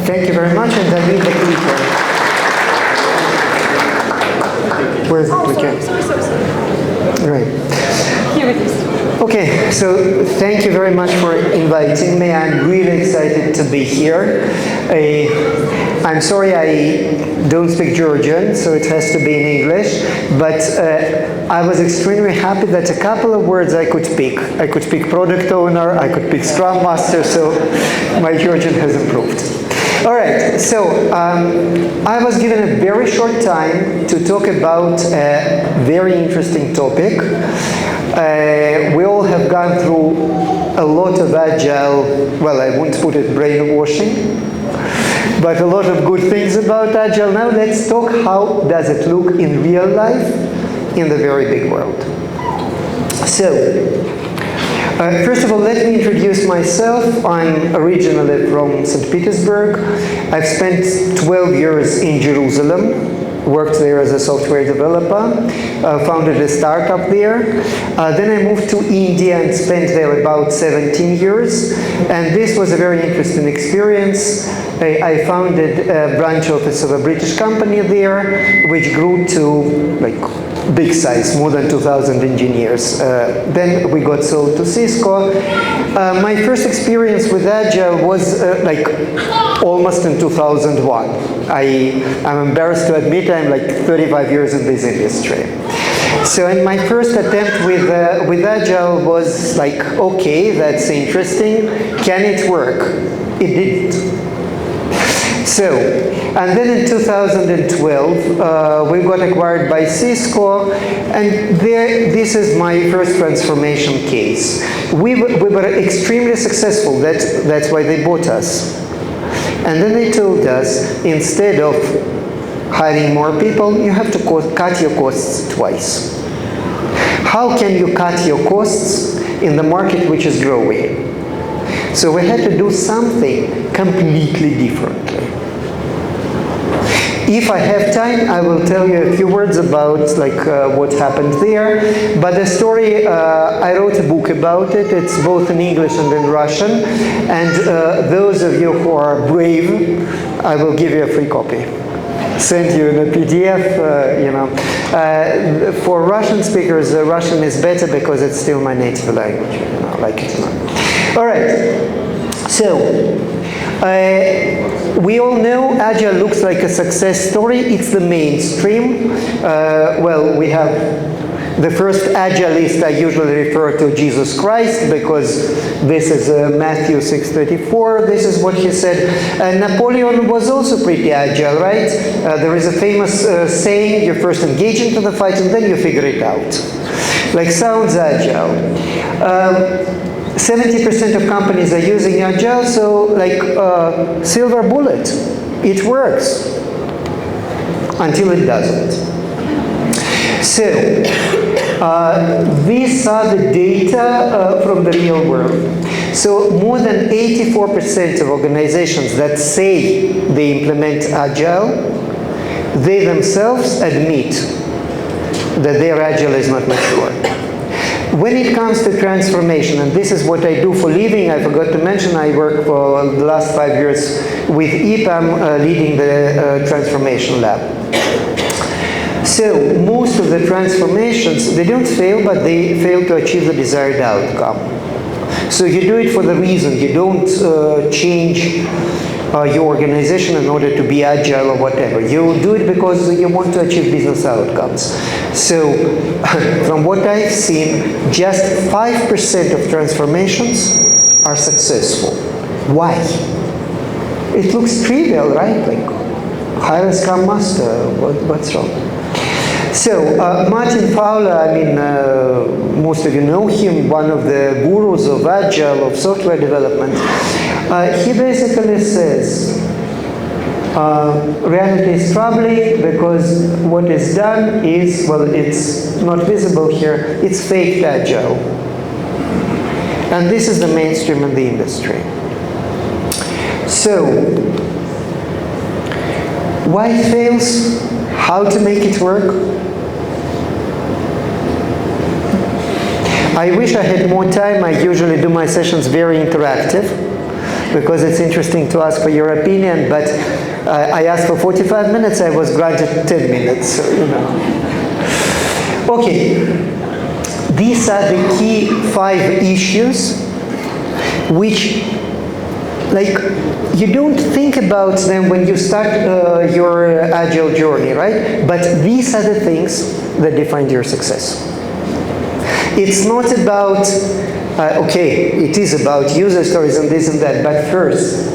Thank you very much, and I need the clicker. Where's the clicker? Sorry. Right. Here it is. Okay, so thank you very much for inviting me. I'm really excited to be here. I'm sorry I don't speak Georgian, so it has to be in English, but I was extremely happy that a couple of words I could speak. I could speak product owner, I could speak Scrum Master, so my Georgian has improved. All right, so I was given a very short time to talk about a very interesting topic. We all have gone through a lot of Agile, well, I won't put it brainwashing, but a lot of good things about Agile. Now let's talk how does it look in real life in the very big world. So, first of all, let me introduce myself. I'm originally from St. Petersburg. I've spent 12 years in Jerusalem, worked there as a software developer, founded a startup there. Then I moved to India and spent there about 17 years. And this was a very interesting experience. I founded a branch office of a British company there, which grew to like big size, more than 2,000 engineers. Then we got sold to Cisco. My first experience with Agile was like almost in 2001. I'm embarrassed to admit I'm like 35 years in this industry. So and my first attempt with Agile was like, okay, that's interesting. Can it work? It didn't. So, and then in 2012, we got acquired by Cisco, and this is my first transformation case. We were extremely successful, that's why they bought us. And then they told us, instead of hiring more people, you have to cut your costs twice. How can you cut your costs in the market which is growing? So we had to do something completely differently. If I have time, I will tell you a few words about what happened there. But the story, I wrote a book about it. It's both in English and in Russian. And those of you who are brave, I will give you a free copy. Send you in a PDF, for Russian speakers, Russian is better because it's still my native language, like it or not. All right, so we all know Agile looks like a success story. It's the mainstream. Well, we have the first Agilist. I usually refer to Jesus Christ because this is Matthew 6:34. This is what he said. Napoleon was also pretty agile, right? There is a famous saying, you first engage into the fight and then you figure it out. Like, sounds agile. 70% of companies are using Agile, so like silver bullet. It works until it doesn't. So these are the data from the real world. So more than 84% of organizations that say they implement Agile, they themselves admit that their Agile is not mature. When it comes to transformation, and this is what I do for living, I forgot to mention I work for the last 5 years with EPAM, leading the transformation lab. So most of the transformations, they don't fail, but they fail to achieve the desired outcome. So you do it for the reason, you don't change your organization in order to be agile or whatever. You do it because you want to achieve business outcomes. So from what I've seen, just 5% of transformations are successful. Why? It looks trivial, right? Like, hire a Scrum Master, what's wrong? So Martin Fowler, I mean, most of you know him, one of the gurus of Agile, of software development. He basically says, reality is troubling because what is done is, well, it's not visible here, it's faked Agile. And this is the mainstream in the industry. So, why it fails? How to make it work? I wish I had more time. I usually do my sessions very interactive. because it's interesting to ask for your opinion, but I asked for 45 minutes, I was granted 10 minutes, so, you know. Okay, these are the key 5 issues which, like, you don't think about them when you start your Agile journey, right? But these are the things that define your success. It's not about, okay, it is about user stories and this and that, but first,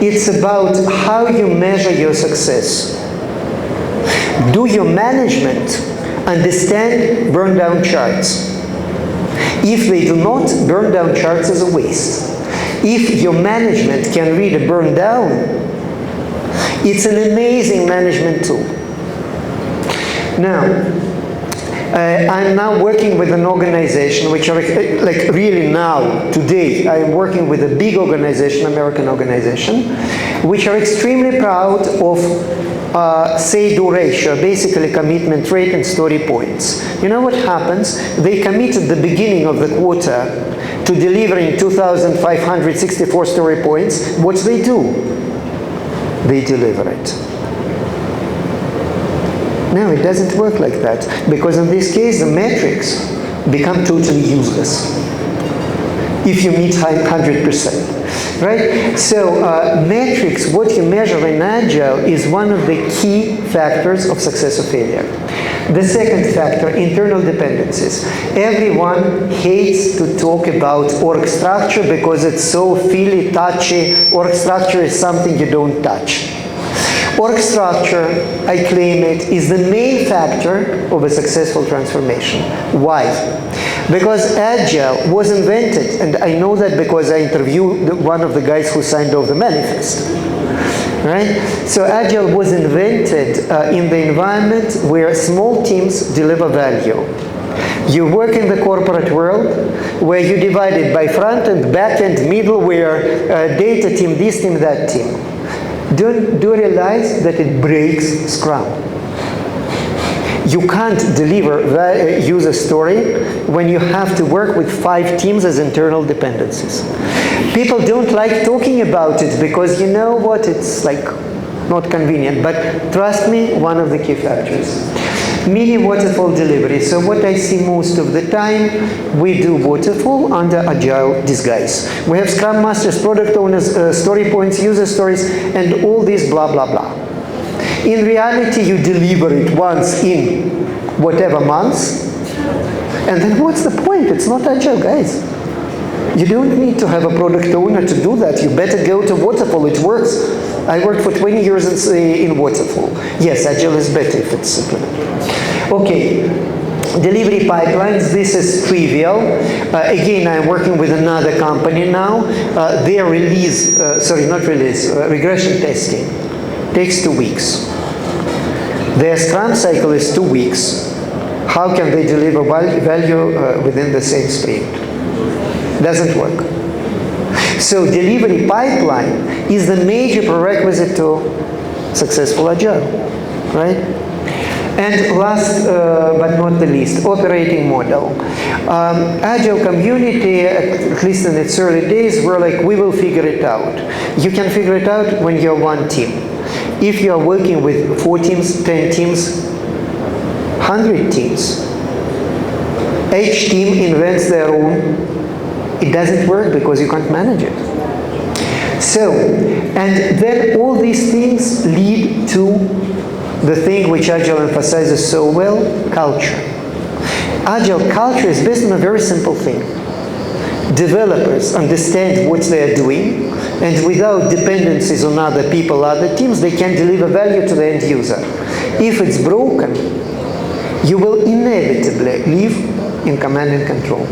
it's about how you measure your success. Do your management understand burn down charts? If they do not, burn down charts is a waste. If your management can read a burn down, it's an amazing management tool. Now, I'm now working with an organization which are, like really now, today, I'm working with a big organization, American organization, which are extremely proud of say-do ratio, basically commitment rate and story points. You know what happens? They commit at the beginning of the quarter to delivering 2,564 story points. What they do? They deliver it. No, it doesn't work like that, because in this case, the metrics become totally useless if you meet 100%, right? So metrics, what you measure in Agile, is one of the key factors of success or failure. The second factor, internal dependencies. Everyone hates to talk about org structure because it's so feely, touchy. Org structure is something you don't touch. Org structure, I claim it, is the main factor of a successful transformation. Why? Because Agile was invented, and I know that because I interviewed one of the guys who signed off the manifest. Right? So Agile was invented in the environment where small teams deliver value. You work in the corporate world where you divide it by front end, back end, middleware, data team, this team, that team. Do realize that it breaks Scrum. You can't deliver the user story when you have to work with 5 teams as internal dependencies. People don't like talking about it because you know what, it's like not convenient, but trust me, one of the key factors. Mini waterfall delivery. So what I see most of the time, we do waterfall under Agile disguise. We have Scrum Masters, Product Owners, story points, user stories, and all this blah, blah, blah. In reality, you deliver it once in whatever months, and then what's the point? It's not Agile, guys. You don't need to have a product owner to do that. You better go to waterfall, it works. I worked for 20 years in waterfall. Yes, Agile is better if it's implemented. Okay, delivery pipelines, this is trivial. Again, I'm working with another company now. Their regression testing takes 2 weeks. Their Scrum cycle is 2 weeks. How can they deliver value within the same sprint? Doesn't work. So delivery pipeline is the major prerequisite to successful Agile, right? And last but not the least, operating model. Agile community, at least in its early days, were like, we will figure it out. You can figure it out when you're one team. If you are working with 4 teams, 10 teams, 100 teams, each team invents their own, it doesn't work because you can't manage it. So, and then all these things lead to the thing which Agile emphasizes so well, culture. Agile culture is based on a very simple thing. Developers understand what they are doing, and without dependencies on other people, other teams, they can deliver value to the end user. If it's broken, you will inevitably live in command and control.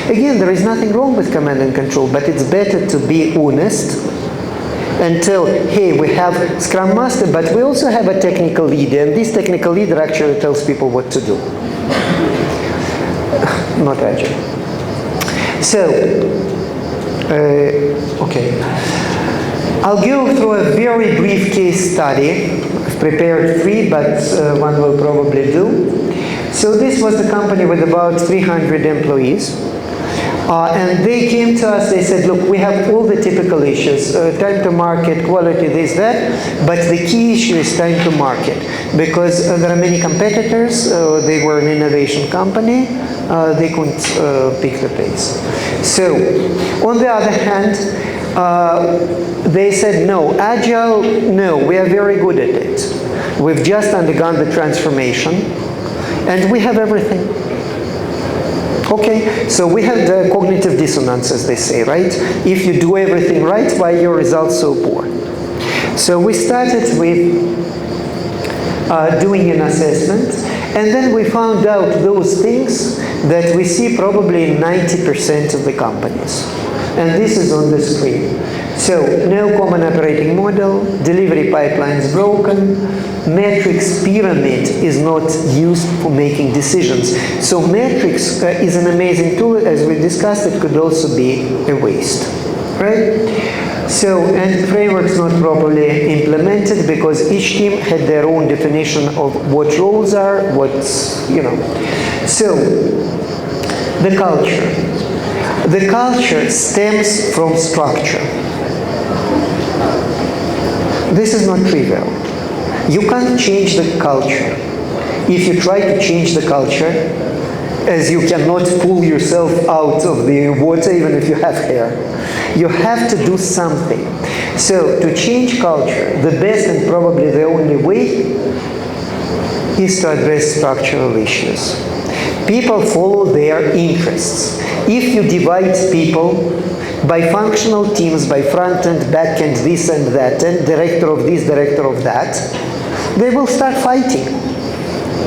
Again, there is nothing wrong with command and control, but it's better to be honest and tell, hey, we have Scrum Master, but we also have a technical leader, and this technical leader actually tells people what to do. Not Agile. So, okay. I'll go through a very brief case study. I've prepared 3, but one will probably do. So this was the company with about 300 employees. And they came to us, they said, look, we have all the typical issues, time to market, quality, this, that, but the key issue is time to market, because there are many competitors, they were an innovation company, they couldn't pick the pace. So, on the other hand, they said, no, Agile, no, we are very good at it. We've just undergone the transformation, and we have everything. Okay, so we have the cognitive dissonance, as they say, right? If you do everything right, why are your results so poor? So we started with doing an assessment, and then we found out those things that we see probably in 90% of the companies. And this is on the screen. So, no common operating model, delivery pipelines broken, metrics pyramid is not used for making decisions. So metrics is an amazing tool, as we discussed, it could also be a waste, right? So, and frameworks not properly implemented because each team had their own definition of what roles are, what's, you know. So, the culture. The culture stems from structure. This is not trivial. You can't change the culture. If you try to change the culture, as you cannot pull yourself out of the water even if you have hair, you have to do something. So to change culture, the best and probably the only way is to address structural issues. People follow their interests. If you divide people by functional teams, by front end, back end, this and that, and director of this, director of that, they will start fighting.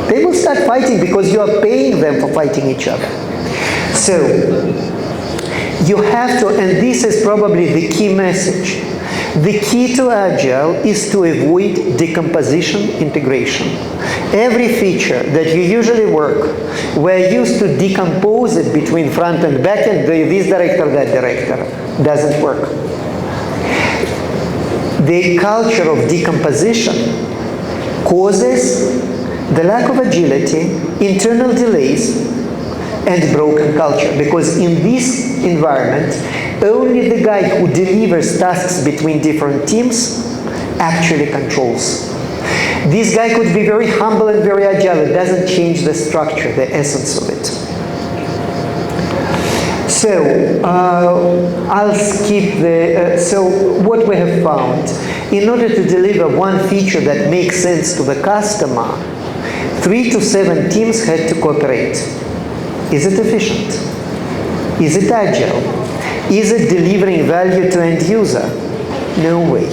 They will start fighting because you are paying them for fighting each other. So, you have to, and this is probably the key message, the key to Agile is to avoid decomposition integration. Every feature that you usually work, we're used to decompose it between front and back end, this director, that director. Doesn't work. The culture of decomposition causes the lack of agility, internal delays, and broken culture. Because in this environment, only the guy who delivers tasks between different teams actually controls. This guy could be very humble and very agile. It doesn't change the structure, the essence of it. So, I'll skip the, so what we have found, in order to deliver one feature that makes sense to the customer, 3 to 7 teams had to cooperate. Is it efficient? Is it agile? Is it delivering value to end user? No way.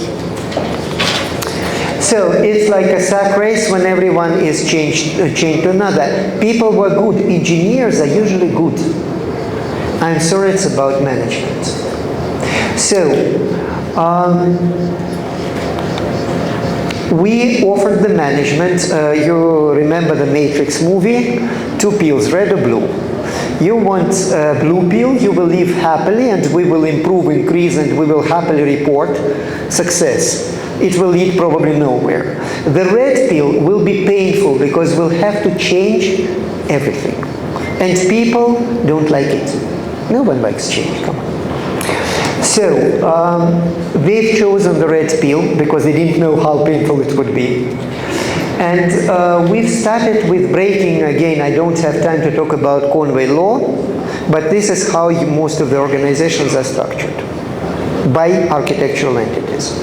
So it's like a sack race when everyone is chained to another. People were good. Engineers are usually good. I'm sorry, it's about management. So, we offered the management, you remember the Matrix movie, 2 pills, red or blue. You want a blue pill, you will live happily and we will improve, increase, and we will happily report success. It will lead probably nowhere. The red pill will be painful because we'll have to change everything. And people don't like it. No one likes change, come on. So, they've chosen the red pill because they didn't know how painful it would be. And we've started with breaking, again, I don't have time to talk about Conway law, but this is how most of the organizations are structured, by architectural entities.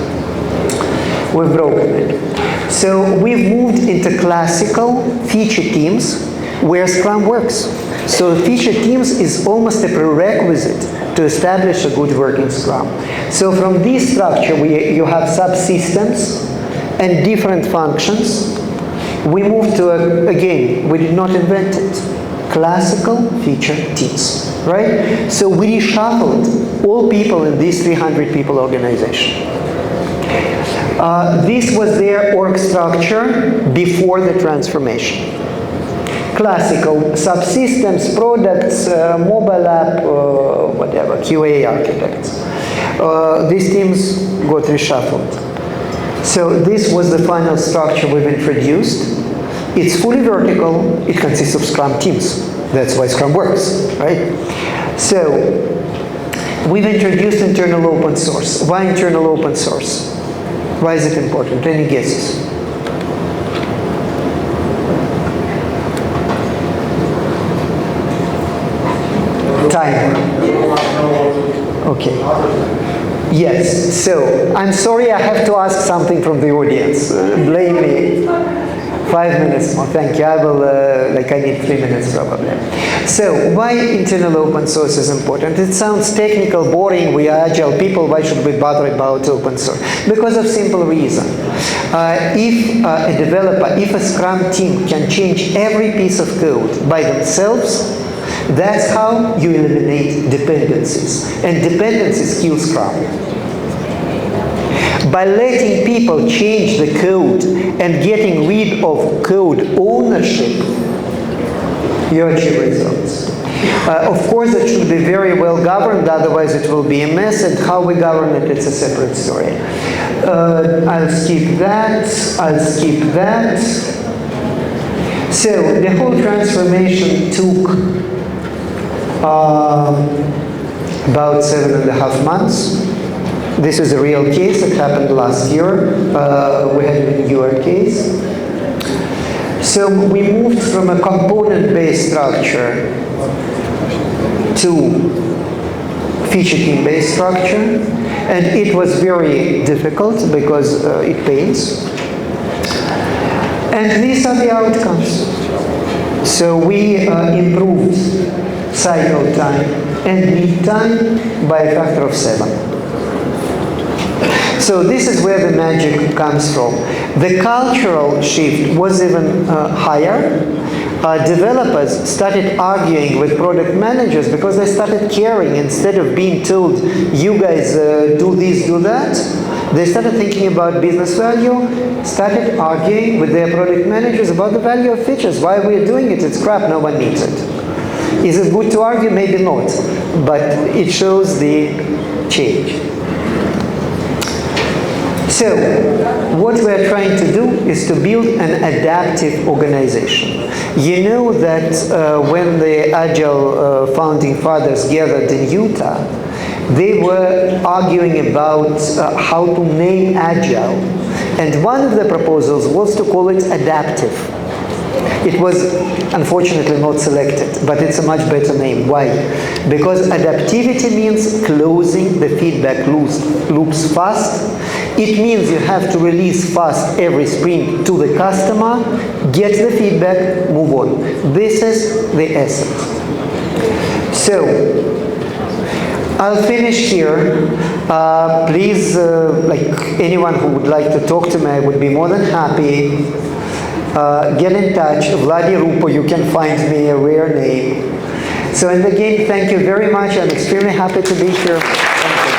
We've broken it. So we've moved into classical feature teams where Scrum works. So feature teams is almost a prerequisite to establish a good working Scrum. So from this structure, you have subsystems and different functions. We moved to, again, we did not invent it, classical feature teams, right? So we reshuffled all people in this 300 people organization. This was their org structure before the transformation. Classical subsystems, products, mobile app, whatever, QA architects. These teams got reshuffled. So this was the final structure we've introduced. It's fully vertical. It consists of Scrum teams. That's why Scrum works, right? So, we've introduced internal open source. Why internal open source? Why is it important? Any guesses? Time. Okay. Yes, so I'm sorry I have to ask something from the audience. Blame me. 5 minutes more, thank you. I will, I need 3 minutes probably. So, why internal open source is important? It sounds technical, boring, we are agile people, why should we bother about open source? Because of simple reason. If a developer, if a Scrum team can change every piece of code by themselves, that's how you eliminate dependencies. And dependencies kill Scrum. By letting people change the code and getting rid of code ownership, you achieve results. Of course, it should be very well governed, otherwise it will be a mess, and how we govern it, it's a separate story. I'll skip that, So, the whole transformation took about 7.5 months. This is a real case. It happened last year. We had a newer case. So we moved from a component-based structure to feature team-based structure. And it was very difficult because it pains. And these are the outcomes. So we improved cycle time and lead time by a factor of 7. So this is where the magic comes from. The cultural shift was even higher. Developers started arguing with product managers because they started caring. Instead of being told, you guys do this, do that, they started thinking about business value, started arguing with their product managers about the value of features. Why we're doing it? It's crap, no one needs it. Is it good to argue? Maybe not. But it shows the change. So, what we're trying to do is to build an adaptive organization. You know that when the Agile founding fathers gathered in Utah, they were arguing about how to name Agile. And one of the proposals was to call it adaptive. It was unfortunately not selected, but it's a much better name. Why? Because adaptivity means closing the feedback loops fast. It means you have to release fast every sprint to the customer, get the feedback, move on. This is the essence. So, I'll finish here. Please, anyone who would like to talk to me, I would be more than happy. Get in touch. Vladi Ruppo, you can find me, a rare name. So, and again, thank you very much. I'm extremely happy to be here. Thank you.